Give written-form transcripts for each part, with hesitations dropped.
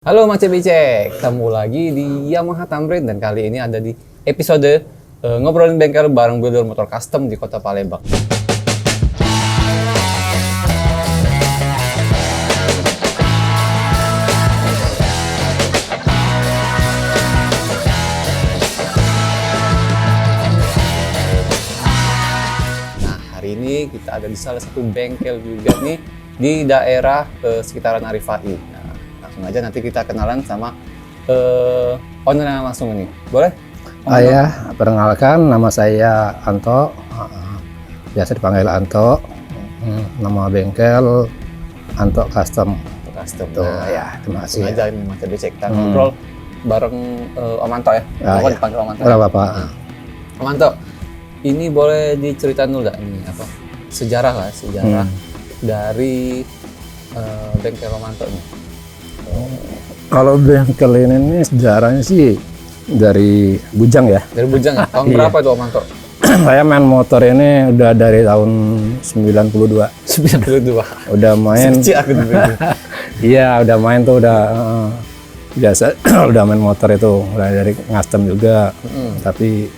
Halo Mas Cek, ketemu lagi di Yamaha Tamrin dan kali ini ada di episode ngobrolin bengkel bareng builder motor custom di Kota Palembang. Nah, hari ini kita ada di salah satu bengkel juga nih di daerah sekitaran Arifai. Langsung aja nanti kita kenalan sama ownernya langsung ini. Boleh? Ya, perkenalkan nama saya Anto, biasa dipanggil Anto. Nama bengkel Anto Custom. Custom. Tuh, Nah, ya, terima kasih. aja ini Mas Cek. Kita ngobrol bareng Om Anto ya. Pokoknya dipanggil Om Anto. Udah Bapak. Om Anto, ini boleh diceritain dulu nggak ini apa? Sejarah lah, sejarah dari bengkel Om Anto ini. Kalau bengkel ini sejarahnya sih dari Bujang ya. Dari Bujang ya? Tahun Iya. berapa itu Om Anto? Saya main motor ini udah dari tahun 92. 92. Udah main. Kecil aku dulu. Iya, udah main tuh udah biasa udah main motor itu, udah dari custom juga. Tapi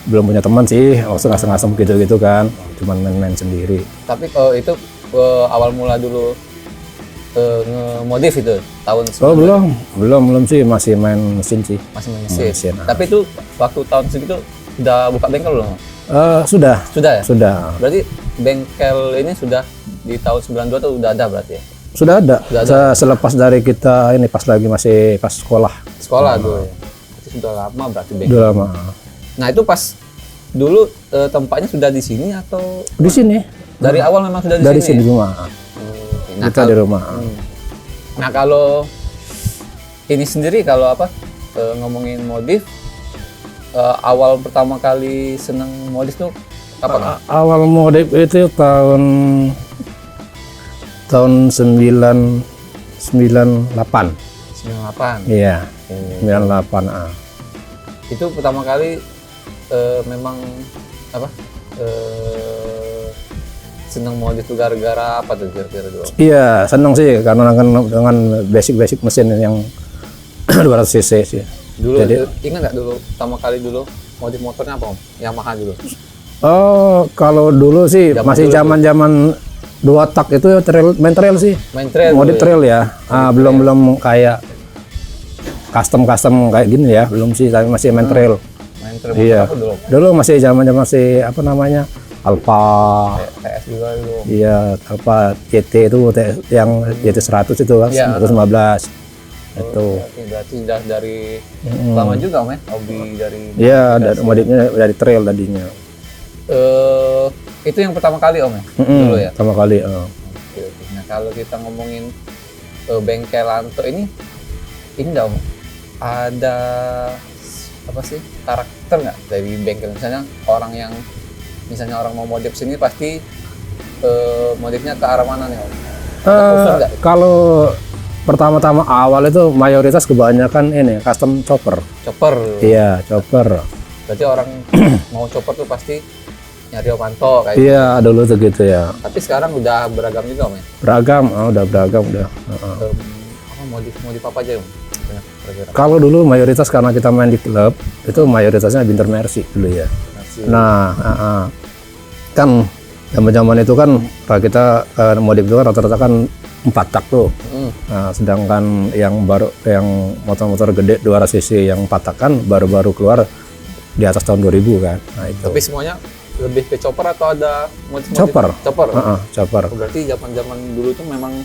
belum punya teman sih, maksudnya ngasem-ngasem gitu-gitu kan. Cuman main-main sendiri. Tapi itu awal mula dulu nge-modif itu tahun Oh, belum sih, masih main mesin sih. masih main mesin. Mesin, Tapi itu waktu tahun segitu udah buka bengkel belum? Sudah. Sudah ya? Sudah. Berarti bengkel ini sudah di tahun 92 tuh udah ada berarti ya? Sudah ada. Sudah ada. Selepas dari kita ini pas sekolah. Sekolah dulu ya? Berarti sudah lama berarti bengkel. Udah lama. Nah itu pas dulu tempatnya sudah di sini atau Di sini. dari awal memang sudah di Dari sini? sini di rumah. Nah, Kita di rumah. Nah kalau ini sendiri kalau apa ngomongin modif awal pertama kali seneng modif tuh kapan? Awal modif itu tahun 98. 98. Iya. 98. Itu pertama kali memang apa? Seneng modif tuh gara-gara apa tuh kira-kira dulu? Iya, seneng sih karena dengan basic mesin yang 200 cc sih. Dulu Jadi- ingat nggak dulu pertama kali dulu modif motornya apa Om? Yamaha dulu. Oh, kalau dulu sih Zaman masih dulu zaman 2 tak itu main trail sih. Main trail Modif dulu ya? trail ya. Belum kayak custom kayak gini ya, belum sih, tapi masih main trail. Main trail Iya. apa dulu? Dulu masih zaman masih apa namanya? Alfa. TS juga dulu. Iya, Alfa CT itu yang CT 100 itu kan, Iya. 115. Itu. Berarti sudah dari lama juga Om ya? Hobi dari Iya, modifnya dari trail tadinya. itu yang pertama kali Om ya? Dulu ya? Pertama kali. Oke. Nah kalau kita ngomongin bengkel Anto ini enggak Om? Ada apa sih karakter nggak dari bengkel? Misalnya orang mau modif sini pasti modifnya ke arah mana nih Om? Ada khusus nggak? Kalau pertama-tama awal itu mayoritas kebanyakan ini custom chopper. Chopper. Iya, chopper. Berarti orang mau chopper tuh pasti nyari Om Anto kayak gitu. Iya, dulu tuh gitu ya. Tapi sekarang udah beragam juga Om ya? Beragam, udah beragam udah. Apa modif apa aja Om? Banyak kira-kira. Kalau dulu mayoritas karena kita main di klub, itu mayoritasnya Binter Mercy dulu ya. Masih Nah, kan zaman-zaman itu kan kalau kita modif itu kan rata-rata kan 4 tak tuh. Nah, sedangkan yang motor-motor gede 200 cc yang 4 tak kan baru-baru keluar di atas tahun 2000 kan. Nah, itu. Tapi semuanya lebih ke chopper atau ada modif-modif? Chopper. Chopper. Chopper. Berarti zaman dulu tuh memang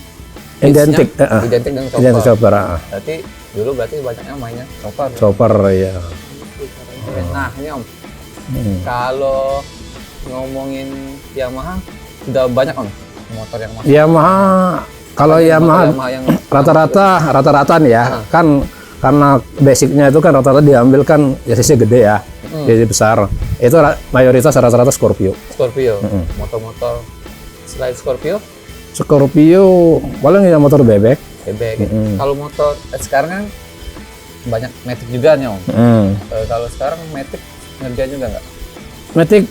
Identik, hitsnya identik dengan chopper. Identik chopper. Berarti dulu banyaknya mainnya chopper. Chopper ya. Nah, ini Om. Kalau ngomongin Yamaha udah banyak Om motor yang masuk. Yamaha, kalau Yamaha yang rata-rata nih ya, kan karena basicnya itu kan rata-rata diambil kan ya cc gede ya, cc besar. Itu mayoritas rata-rata Scorpio. Motor-motor selain Scorpio paling ya motor bebek. Kalau motor sekarang kan banyak Matic juga nih Om. Kalau sekarang Matic ngerjain juga nggak? Matic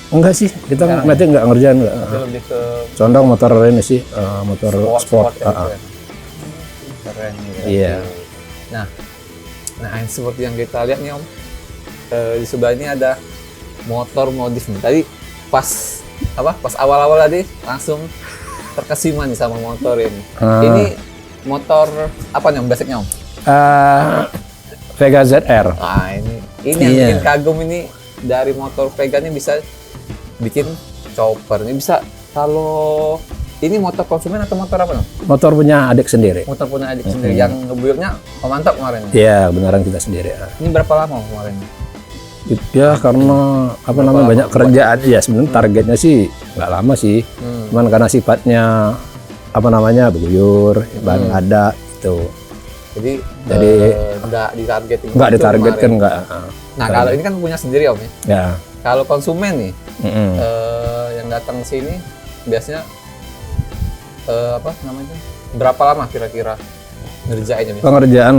enggak sih, kita Matic nggak ngerjain nggak. Tapi lebih ke Condong motor ini sih, motor sport. ya, gitu ya. Keren ya. Iya. Nah, yang seperti yang kita lihat nih Om, di sebelah ini ada motor modif nih. Tadi pas awal-awal tadi langsung terkesima nih sama motor ini. Ini motor apa nih Om basicnya Om? Vega ZR. Nah ini yang bikin kagum ini, dari motor Vega ini bisa bikin chopper. Ini bisa, kalau ini motor konsumen atau motor apa Om? Motor punya adik sendiri. Motor punya adik sendiri, yang ngebuyurnya mantap kemarin. Iya, beneran kita sendiri. Ini berapa lama kemarin? Ya karena namanya banyak kerjaan ya, sebenarnya targetnya sih nggak lama sih, cuman karena sifatnya beguyur, bahan ada itu. Jadi nggak ditargetin. Nggak ditargetkan nggak. Nah kalau ini kan punya sendiri Om ya. Ya. Kalau konsumen nih yang datang ke sini biasanya berapa lama kira-kira ngerjainnya? Pengerjaan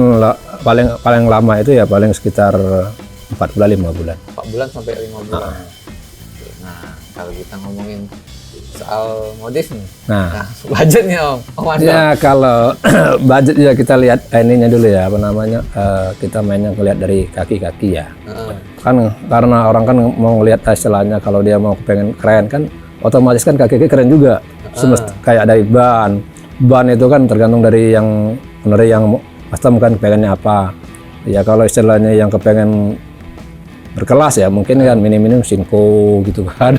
paling lama itu ya paling sekitar 4 bulan 5 bulan. 4 bulan sampai 5 bulan. Nah, kalau kita ngomongin soal modif nih. Nah, budgetnya Om. Ya kalau budget ya kita lihat ininya dulu ya, kita mainnya ngelihat dari kaki-kaki ya. Kan karena orang kan mau ngelihat istilahnya, kalau dia mau pengen keren kan otomatis kan kaki-kaki keren juga. Kayak dari ban itu kan tergantung dari yang custom kan pengennya apa. Ya kalau istilahnya yang kepengen berkelas ya mungkin kan minim Sinco gitu kan,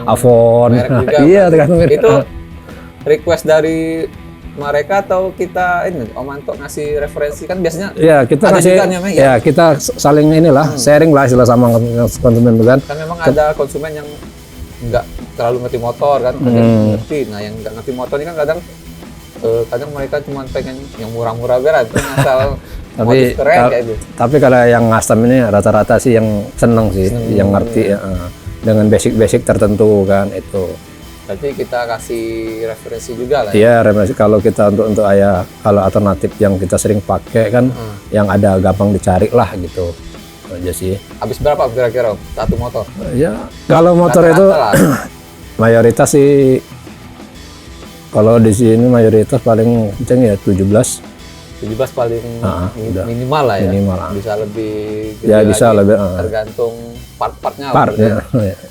Avon. Iya, tergantung merek. Itu request dari mereka atau kita ini Om Anto ngasih referensi kan biasanya? Ya kita ngasih, ya kita saling sharing lah istilah sama konsumen kan. Kan memang ada konsumen yang nggak terlalu ngerti motor kan, ngerti. Nah yang nggak ngerti motor ini kan kadang mereka cuma pengen yang murah-murah berat, asal tapi keren kayak gitu. Tapi kalau yang custom ini rata-rata sih yang seneng sih, yang ngerti ya, dengan basic tertentu kan itu. Berarti kita kasih referensi juga lah. Iya, referensi kalau kita untuk kalau alternatif yang kita sering pakai kan, yang ada gampang dicari lah gitu aja sih. Habis berapa kira-kira satu motor? Ya kalau motor itu mayoritas sih, kalau di sini mayoritas paling kenceng ya 17 paling minimal lah ya. Bisa lebih gede ya, bisa lagi, lebih tergantung part-partnya. Partnya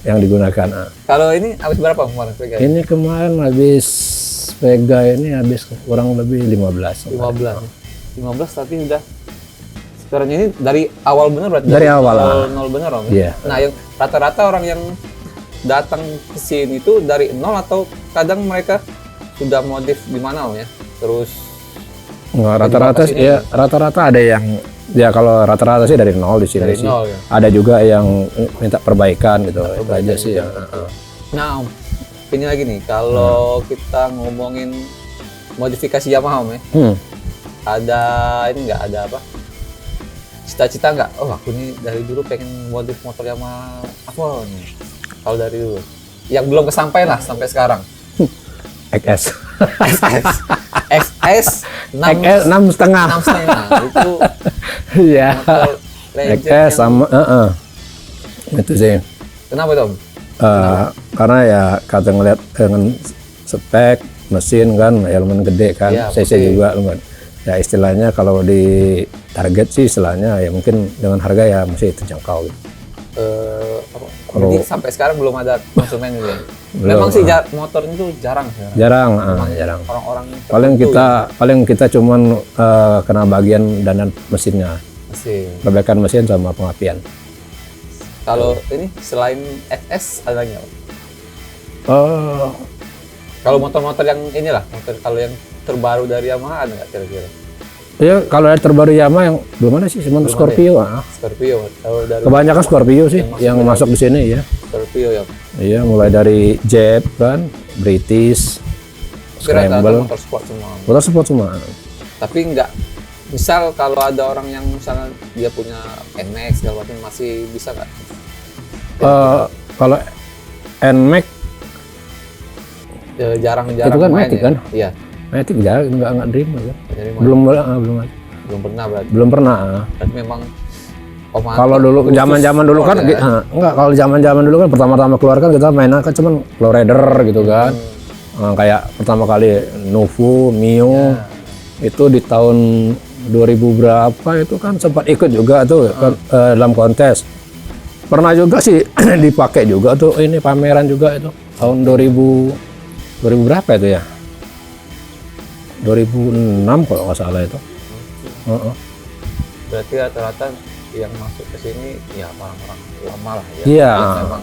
yang digunakan. Kalau ini habis berapa kemarin Vega? Ini kemarin habis Vega ini habis kurang lebih 15 tapi udah sekarang ini dari awal bener berarti? Dari awal nol bener Om? Iya. Nah yang rata-rata orang yang datang ke sini itu dari nol atau kadang mereka sudah modif di mana Om ya? Terus rata-rata sih ya, rata-rata ada yang ya, kalau rata-rata sih dari nol di sini dari sih. Nol, ya? Ada juga yang minta perbaikan gitu, itu aja sih ya. Nah Om, ini lagi nih, kalau kita ngomongin modifikasi Yamaha Om ya, ada ini nggak, ada apa? Cita-cita nggak? Oh aku nih dari dulu pengen modif motor Yamaha apa nih? Kalau dari dulu, yang belum kesampaian lah sampai sekarang. XS. XS 6,5 itu iya, XS sama itu sih. Kenapa Om? Karena ya kata ngeliat dengan spek mesin kan, elemen gede kan, ya, CC juga lumayan. Ya istilahnya kalau di target sih istilahnya ya mungkin dengan harga ya masih terjangkau gitu. Jadi sampai sekarang belum ada konsumen gitu ya? Memang sih motor itu jarang. Jarang. Orang-orang paling kita cuman kena bagian danan mesinnya. Perbaikan mesin sama pengapian. Kalau ini selain XS ada lagi nggak? Kalau motor-motor yang inilah, kalau yang terbaru dari Yamaha ada nggak kira-kira? Ya kalau yang terbaru Yamaha yang belum ada sih, cuma Scorpio. Scorpio. Kebanyakan Scorpio sih yang masuk di sini ya. Scorpio ya. Iya, mulai dari Jet kan, British, Scramble. Motor sport semua. Motor sport semua. Tapi nggak, misal kalau ada orang yang misalnya dia punya NMAX segala macam, masih bisa nggak? Kalau NMAX jarang itu kan Matic kan? Iya. Matic nggak terima kan? Belum pernah berarti. Belum pernah. Berarti memang kalau dulu zaman dulu kan ya? Enggak, kalau zaman dulu kan pertama-tama keluar kan kita mainnya kan cuman Lowrider gitu kan. Kayak pertama kali Nuvo, Mio, itu di tahun 2000 berapa itu kan sempat ikut juga tuh dalam kontes. Pernah juga sih dipakai juga tuh ini pameran juga itu tahun 2000 berapa itu ya? 2006 kalau nggak salah itu. Berarti rata-rata yang masuk ke sini ya orang-orang lama lah ya. Iya. Yang memang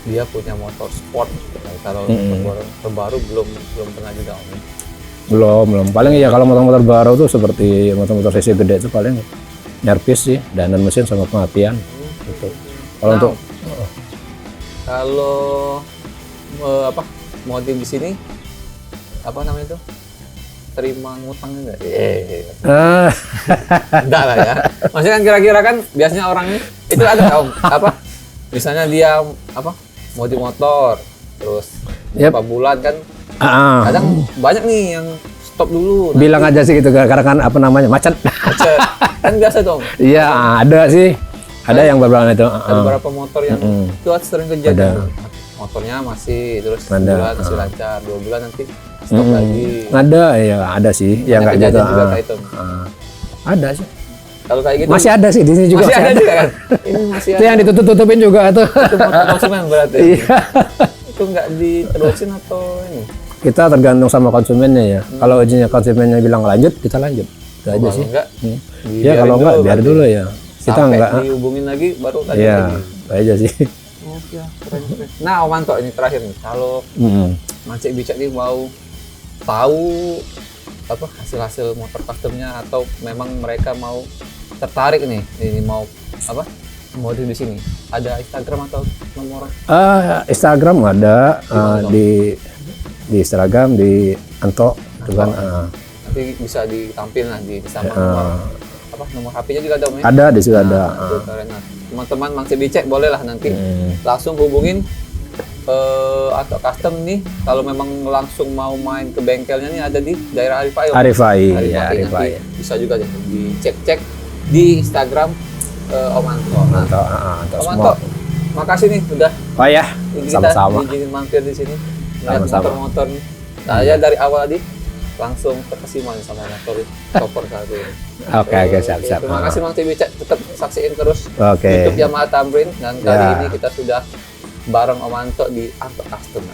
dia punya motor sport. Kalau terbaru belum pernah juga Om. Belum. Paling ya kalau motor-motor baru tuh seperti motor-motor cc gede itu paling nyerpis sih, dandan mesin sama pengapian. Gitu. Kalau untuk kalau modif di sini apa namanya itu? Terima ngutang enggak? Enggak lah ya. Maksudnya kan kira-kira kan biasanya orangnya itu ada Om, misalnya dia modif motor terus berapa bulan kan kadang banyak nih yang stop dulu. Bilang aja sih gitu karena kan macet. Kan biasa dong. Iya, ada sih. Ada yang berbulan itu. Ada beberapa motor yang itu sering kejadian. Motornya masih terus sebulan masih lancar, 2 bulan nanti stop lagi. Ada sih yang kayak gitu. Juga kayak itu. Ada sih. Kalau kayak gitu masih ada sih di sini juga. Masih ada juga kan? Ini masih ada. Itu yang ditutup-tutupin juga tuh. Itu motor konsumen berarti. Iya. Itu nggak diterusin atau ini? Kita tergantung sama konsumennya ya. Kalau izinnya konsumennya bilang lanjut, kita lanjut. Itu aja sih. Enggak, ya kalau enggak biar dulu ya. Kita sampai enggak dihubungin lagi baru lanjut iya, lagi. Itu aja sih. Oke, keren. Nah, Om Anto ini terakhir nih. Kalau Mancik Bicak nih mau tahu hasil-hasil motor customnya atau memang mereka mau tertarik nih ini mau modif di sini, ada Instagram atau nomor? Instagram ada di Instagram di Anto itu kan. Nanti bisa ditampil lah sama nomor HP-nya juga ada Om ya? Ada di situ ada. Nah, teman-teman Mancik Bicak boleh lah nanti langsung hubungin atau custom nih kalau memang langsung mau main ke bengkelnya nih ada di daerah Arifai. Arifai. Bisa juga dicek di Instagram Om Anto. Om Anto, makasih nih udah. Oh ya, sama-sama. Izinin mampir di sini melihat motor-motor nih. Saya dari awal langsung terkesima sama motor Chopper satu ini. Oke, siap. Terima kasih Mancik Bicak, tetap saksiin terus YouTube YouTube Yamaha Tamrin dan kali ini kita sudah bareng Om Anto di Anto Custom.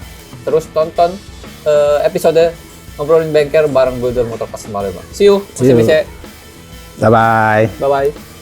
Terus tonton episode ngobrolin bengkel bareng builder motor custom Palembang. See you. Bye bye. Bye bye.